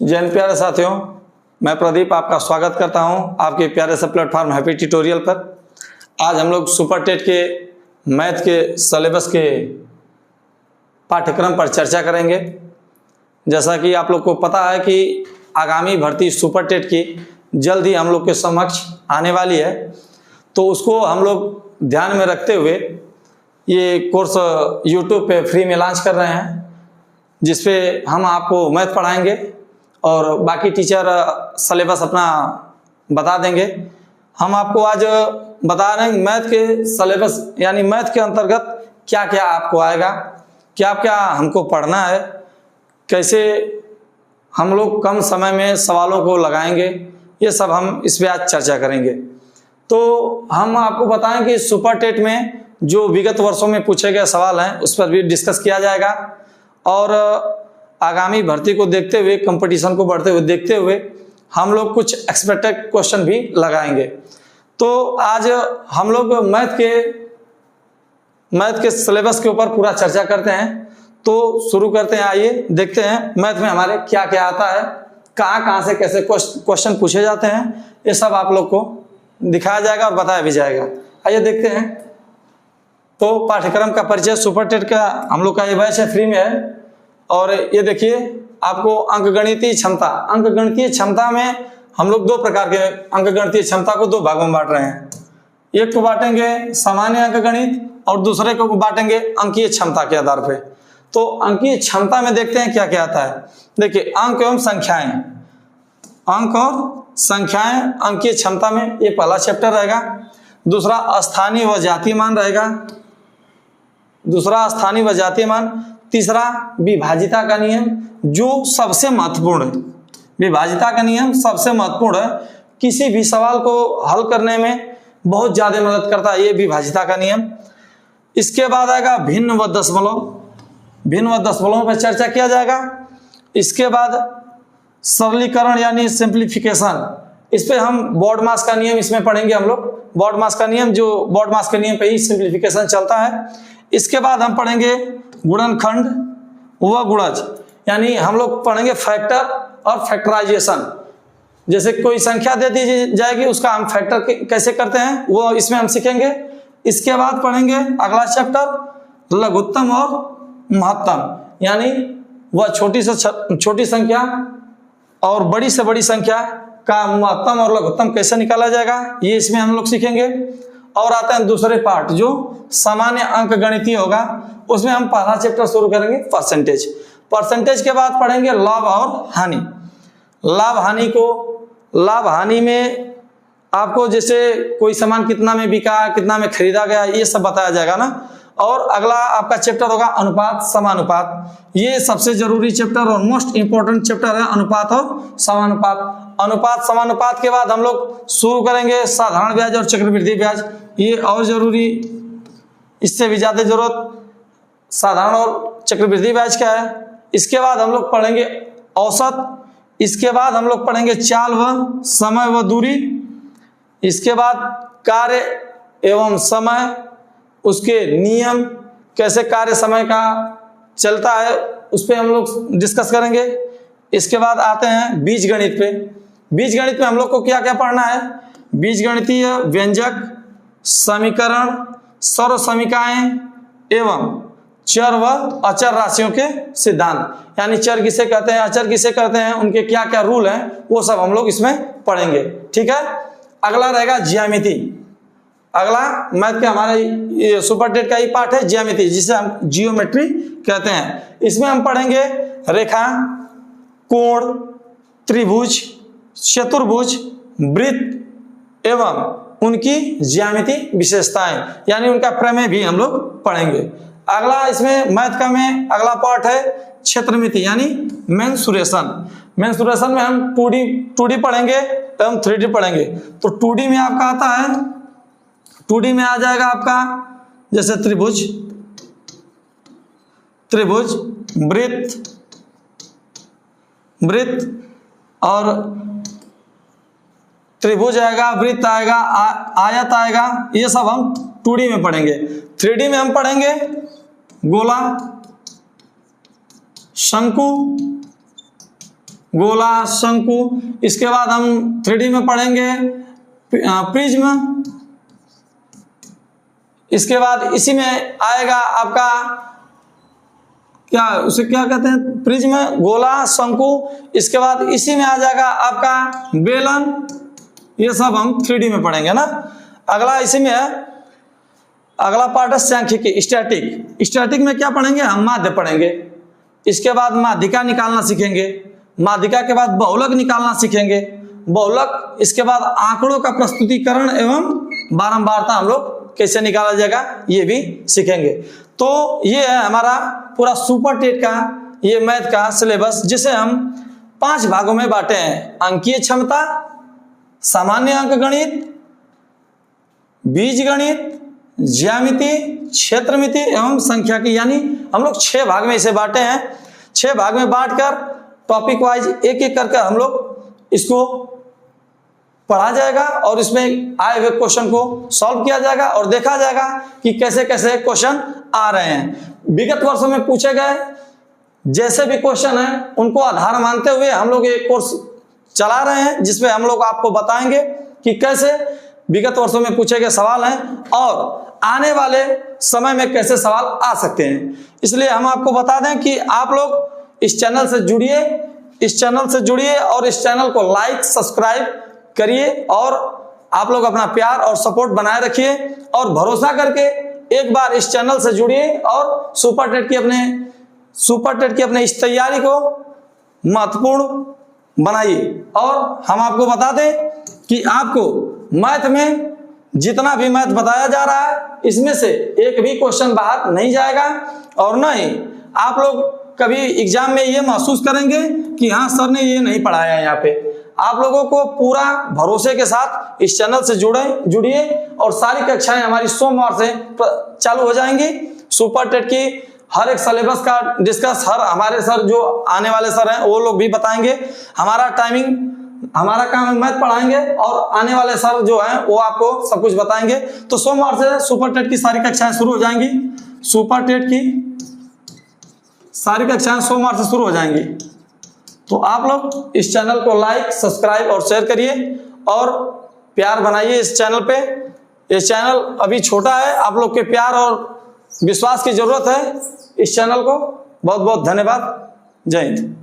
जैन प्यारे साथियों, मैं प्रदीप आपका स्वागत करता हूं आपके प्यारे से प्लेटफॉर्म हैप्पी ट्यूटोरियल पर। आज हम लोग सुपर टेट के मैथ के सिलेबस के पाठ्यक्रम पर चर्चा करेंगे। जैसा कि आप लोग को पता है कि आगामी भर्ती सुपर टेट की जल्द ही हम लोग के समक्ष आने वाली है, तो उसको हम लोग ध्यान में रखते हुए ये कोर्स यूट्यूब पे फ्री में लॉन्च कर रहे हैं, जिसपे हम आपको मैथ पढ़ाएंगे और बाकी टीचर सिलेबस अपना बता देंगे। हम आपको आज बता रहे हैं मैथ के सिलेबस यानी मैथ के अंतर्गत क्या क्या आपको आएगा, क्या क्या हमको पढ़ना है, कैसे हम लोग कम समय में सवालों को लगाएंगे, ये सब हम इस पर आज चर्चा करेंगे। तो हम आपको बताएं कि सुपर टेट में जो विगत वर्षों में पूछे गए सवाल हैं उस पर भी डिस्कस किया जाएगा और आगामी भर्ती को देखते हुए, कंपटीशन को बढ़ते हुए देखते हुए हम लोग कुछ एक्सपेक्टेड क्वेश्चन भी लगाएंगे। तो आज हम लोग मैथ के सिलेबस के ऊपर पूरा चर्चा करते हैं। तो शुरू करते हैं, आइए देखते हैं मैथ में हमारे क्या क्या आता है, कहाँ से कैसे क्वेश्चन पूछे जाते हैं, ये सब आप लोग को दिखाया जाएगा और बताया भी जाएगा। आइए देखते हैं। तो पाठ्यक्रम का परिचय, सुपर टेट का हम लोग का ये बैच है, फ्री में है। और ये देखिए आपको अंकगणितीय क्षमता में हम लोग दो प्रकार के अंकगणितीय क्षमता को दो भागों में बांट रहे हैं। एक को बांटेंगे सामान्य अंकगणित और दूसरे को बांटेंगे अंकीय क्षमता के आधार पे। तो अंकीय क्षमता में देखते हैं क्या क्या आता है। देखिए अंक एवं संख्याएं, अंक और संख्याएं अंकीय क्षमता में ये पहला चैप्टर रहेगा। दूसरा स्थानीय व जातीय मान रहेगा, तीसरा विभाजिता का नियम, जो सबसे महत्वपूर्ण है। विभाजिता का नियम सबसे महत्वपूर्ण है, किसी भी सवाल को हल करने में बहुत ज्यादा मदद करता है ये विभाजिता का नियम। इसके बाद आएगा भिन्न व दशमलव पर चर्चा किया जाएगा। इसके बाद सरलीकरण यानी सिंप्लीफिकेशन, इस पे हम बोर्ड मास का नियम इसमें पढ़ेंगे। हम लोग बोर्ड मास का नियम पे ही सिंप्लीफिकेशन चलता है। इसके बाद हम पढ़ेंगे गुणनखंड व गुणज, यानी हम लोग पढ़ेंगे फैक्टर और फैक्टराइजेशन। जैसे कोई संख्या दे दी जाएगी, उसका हम फैक्टर कैसे करते हैं वो इसमें हम सीखेंगे। इसके बाद पढ़ेंगे अगला चैप्टर लघुत्तम और महत्तम, यानी वह छोटी से छोटी संख्या और बड़ी से बड़ी संख्या का महत्तम और लघुत्तम कैसे निकाला जाएगा, ये इसमें हम लोग सीखेंगे। और आते हैं दूसरे पार्ट जो सामान्य अंक गणितीय होगा, उसमें हम पहला चैप्टर शुरू करेंगे परसेंटेज के बाद पढ़ेंगे लाभ और हानि। लाभ हानि में आपको जैसे कोई सामान कितना में बिका, कितना में खरीदा गया, ये सब बताया जाएगा ना। और अगला आपका चैप्टर होगा अनुपात समानुपात। ये सबसे जरूरी चैप्टर और मोस्ट इंपोर्टेंट चैप्टर है, अनुपात और समानुपात के बाद हम लोग शुरू करेंगे साधारण ब्याज और चक्रवृद्धि ब्याज। ये और जरूरी, इससे भी ज्यादा जरूरत साधारण और चक्रवृद्धि ब्याज का है। इसके बाद हम लोग पढ़ेंगे औसत। इसके बाद हम लोग पढ़ेंगे चाल व समय व दूरी। इसके बाद कार्य एवं समय, उसके नियम, कैसे कार्य समय का चलता है, उस पर हम लोग डिस्कस करेंगे। इसके बाद आते हैं बीजगणित पे। बीजगणित में हम लोग को क्या क्या पढ़ना है, बीजगणितीय व्यंजक, समीकरण, सर्व समीकाएं एवं चर व अचर राशियों के सिद्धांत, यानी चर किसे कहते हैं, अचर किसे कहते हैं, उनके क्या क्या रूल हैं, वो सब हम लोग इसमें पढ़ेंगे। ठीक है। अगला रहेगा ज्यामिति। अगला मैथ के हमारे सुपर टेट का ही पार्ट है ज्यामिति, जिसे हम जियोमेट्री कहते हैं। इसमें हम पढ़ेंगे रेखा, कोण, त्रिभुज, चतुर्भुज, वृत्त एवं उनकी ज्यामिति विशेषताएं, यानी उनका प्रमेय भी हम लोग पढ़ेंगे। अगला इसमें मैथ का में अगला पार्ट है क्षेत्रमिति यानी मेंसुरेशन में हम 2D पढ़ेंगे एवं 3D पढ़ेंगे। तो 2D में आपका आता है, 2D में आ जाएगा आपका जैसे त्रिभुज, वृत्त और त्रिभुज आएगा, वृत्त आएगा, आयत आएगा, ये सब हम 2D में पढ़ेंगे। 3D में हम पढ़ेंगे गोला, शंकु, गोला, शंकु। इसके बाद हम 3D में पढ़ेंगे प्रिज्म। इसके बाद इसी में आएगा आपका क्या, उसे क्या कहते हैं, प्रिज्म, गोला, शंकु। इसके बाद इसी में आ जाएगा आपका बेलन। ये सब हम 3D में पढ़ेंगे ना। अगला इसी में है, अगला पार्ट है सांख्यिकी, स्टैटिक। स्टैटिक में क्या पढ़ेंगे हम, माध्य पढ़ेंगे। इसके बाद माध्यिका निकालना सीखेंगे। माध्यिका के बाद बहुलक निकालना सीखेंगे। बहुलक, इसके बाद आंकड़ों का प्रस्तुतिकरण एवं बारंबारता हम लोग कैसे निकाला जाएगा ये भी सीखेंगे। तो ये है हमारा पूरा सुपर टेट का ये मैथ का सिलेबस, जिसे हम 5 भागों में बांटे हैं। अंकीय क्षमता, सामान्य अंक गणित, बीज गणित, ज्यामिति, क्षेत्रमिति एवं संख्याकी, यानी हम लोग 6 भाग में इसे बांटे हैं। 6 भाग में बांटकर टॉपिक वाइज एक एक करके हम लोग इसको पढ़ा जाएगा और इसमें आए हुए क्वेश्चन को सॉल्व किया जाएगा और देखा जाएगा कि कैसे कैसे क्वेश्चन आ रहे हैं। विगत वर्षों में पूछे गए जैसे भी क्वेश्चन हैं उनको आधार मानते हुए हम लोग एक कोर्स चला रहे हैं, जिसमें हम लोग आपको बताएंगे कि कैसे विगत वर्षों में पूछे गए सवाल हैं और आने वाले समय में कैसे सवाल आ सकते हैं। इसलिए हम आपको बता दें कि आप लोग इस चैनल से जुड़िए और इस चैनल को लाइक, सब्सक्राइब करिए और आप लोग अपना प्यार और सपोर्ट बनाए रखिए और भरोसा करके एक बार इस चैनल से जुड़िए और सुपर टेट की अपने इस तैयारी को महत्वपूर्ण बनाइए। और हम आपको बता दें कि आपको मैथ में जितना भी मैथ बताया जा रहा है इसमें से एक भी क्वेश्चन बाहर नहीं जाएगा और न ही आप लोग कभी एग्जाम में ये महसूस करेंगे कि हाँ सर ने ये नहीं पढ़ाया है। यहाँ पे आप लोगों को पूरा भरोसे के साथ इस चैनल से जुड़िए और सारी कक्षाएं हमारी सोमवार से चालू हो जाएंगी। सुपर टेट की हर एक सिलेबस का डिस्कस हमारे सर जो आने वाले सर हैं वो लोग भी बताएंगे। हमारा काम मैथ पढ़ाएंगे और आने वाले सर जो हैं वो आपको सब कुछ बताएंगे। तो सोमवार से सुपर टेट की सारी कक्षाएं शुरू हो जाएंगी। सुपर टेट की सारी कक्षाएं सोमवार से शुरू हो जाएंगी। तो आप लोग इस चैनल को लाइक, सब्सक्राइब और शेयर करिए और प्यार बनाइए इस चैनल पे। ये चैनल अभी छोटा है, आप लोग के प्यार और विश्वास की जरूरत है इस चैनल को। बहुत बहुत धन्यवाद। जय हिंद।